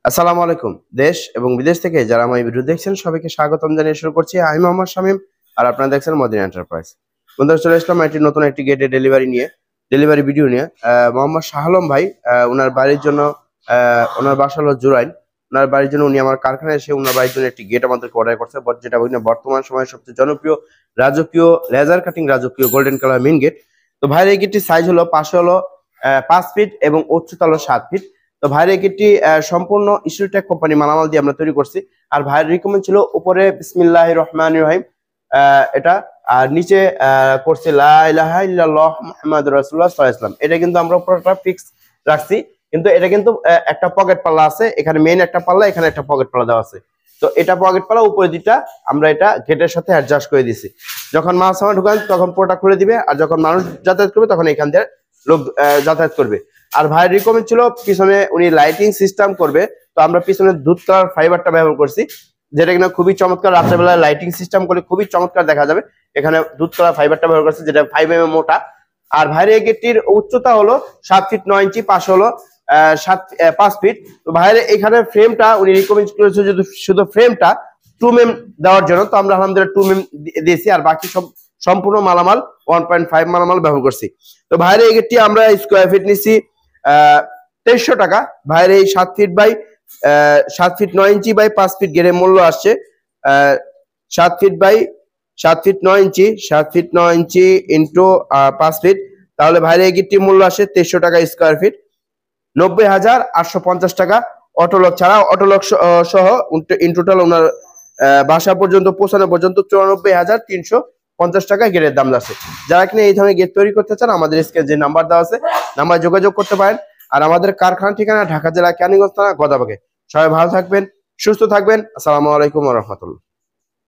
আসসালামু আলাইকুম। দেশ এবং বিদেশ থেকে যারা আমার এই ভিডিও দেখছেন সবাইকে স্বাগতম জানিয়ে শুরু করছি। আমি মোহাম্মদ শামীম, আর আপনারা দেখছেন মদিনা এন্টারপ্রাইজ। বন্ধুরা, চলে আসলাম নতুন একটি গেটে ডেলিভারি ভিডিও নিয়ে। মোহাম্মদ শাহ আলম ভাই, ওনার বাড়ির জন্য, ওনার বাসা হলো জুরাইন। ওনার বাড়ির জন্য উনি আমার কারখানায় এসে ওনার বাড়ির জন্য একটি গেট আমাদেরকে অর্ডার করছে, যেটা বর্তমান সময়ে সবচেয়ে জনপ্রিয় রাজকীয় লেজার কাটিং রাজকীয় গোল্ডেন কালার মেইন গেট। তো ভাইয়ের এই গেটটির সাইজ হলো পাশে হলো 5 ফিট এবং উচ্চতা হলো 7 ফিট। তো ভাইয়ের এই গেটটি সম্পূর্ণ ইসুটেক কোম্পানি মালামাল দিয়ে আমরা তৈরি করছি। আর ভাইয়ের রিকমেন্ড ছিল উপরে বিসমিল্লাহির রহমানির রহিম, এটা, আর নিচে করছে লা ইলাহা ইল্লাল্লাহ মুহাম্মাদুর রাসূলুল্লাহ সাল্লাল্লাহু আলাইহি ওয়াসাল্লাম। এটা কিন্তু আমরা পুরোটা ফিক্স রাখছি, কিন্তু এটা কিন্তু একটা পকেট পাল্লা আছে, এখানে মেইন একটা পাল্লা, এখানে একটা পকেট পাল্লা দেওয়া আছে। তো এটা পকেট পাল্লা, উপরে দুইটা আমরা এটা গেটের সাথে অ্যাডজাস্ট করে দিছি। যখন মাল সামান ঢুকান তখন পুরোটা খুলে দিবে, আর যখন মানুষ যাতায়াত করবে তখন এখান দিয়ে লোক যাতায়াত করবে। আর ভাইয়ের রিকমেন্ড ছিল পিছনে উনি লাইটিং সিস্টেম করবে, তো আমরা পিছনে দুধ কালার ফাইবারটা ব্যবহার করছি, যেটা কিনা খুবই চমৎকার। রাত্রেবেলায় লাইটিং সিস্টেম করলে খুবই চমৎকার দেখা যাবে। এখানে দুধ কালার ফাইবারটা ব্যবহার করছি, যেটা 5 mm মোটা। আর ভাইয়ের এই গেটটির উচ্চতা হলো 7 ফিট 9 ইঞ্চি, পাশ হলো 5 ফিট। তো ভাইয়ের এখানে ফ্রেমটা উনি রিকমেন্ড করেছে শুধু ফ্রেমটা 2 mm দেওয়ার জন্য, তো আমরা আলহামদুলিল্লাহ 2 mm দিয়েছি, আর বাকি সব সম্পূর্ণ মালামাল 1.5 মালামাল ব্যবহার করছি। তো ভাইয়ের এই গেটটি আমরা স্কোয়ার ফিট নিচ্ছি 2300 টাকা। ভাইয়ের এই 7 ফিট 9 ইঞ্চি বাই 5 ফিট গেটের মূল্য আসছে 7 ফিট 9 ইঞ্চি, 7 ফিট 9 ইঞ্চি ইন্টু 5 ফিট, তাহলে ভাইয়ের এই গেটটির মূল্য আসে 2300 টাকা স্কোয়ার ফিট, 90,850 টাকা অটোলক ছাড়া। অটোলক সহ ইন টোটাল ওনার বাসা পর্যন্ত পৌঁছানো পর্যন্ত 94,350 টাকা গেটের দাম আছে। যারা কিনা এই ধরনের গেট তৈরি করতে চান, আমাদের স্ক্রিনে যে নাম্বার দেওয়া আছে নাম্বারে যোগাযোগ করতে পারেন। আর আমাদের কারখানা ঠিকানা ঢাকা জেলা কেরানীগঞ্জ থানা গদাবাগে। সবাই ভালো থাকবেন, সুস্থ থাকবেন। আসসালামু আলাইকুম ওয়া রাহমাতুল্লাহ।